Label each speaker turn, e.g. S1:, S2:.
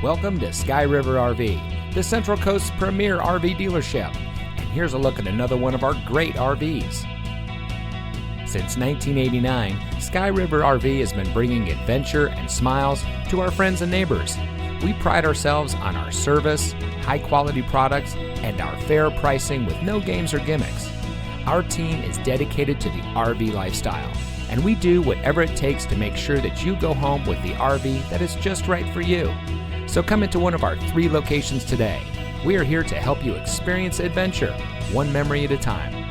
S1: Welcome to Sky River RV, the Central Coast's premier RV dealership. And here's a look at another one of our great RVs. Since 1989, Sky River RV has been bringing adventure and smiles to our friends and neighbors. We pride ourselves on our service, high-quality products, and our fair pricing with no games or gimmicks. Our team is dedicated to the RV lifestyle, and we do whatever it takes to make sure that you go home with the RV that is just right for you. So come into one of our 3 locations today. We are here to help you experience adventure, one memory at a time.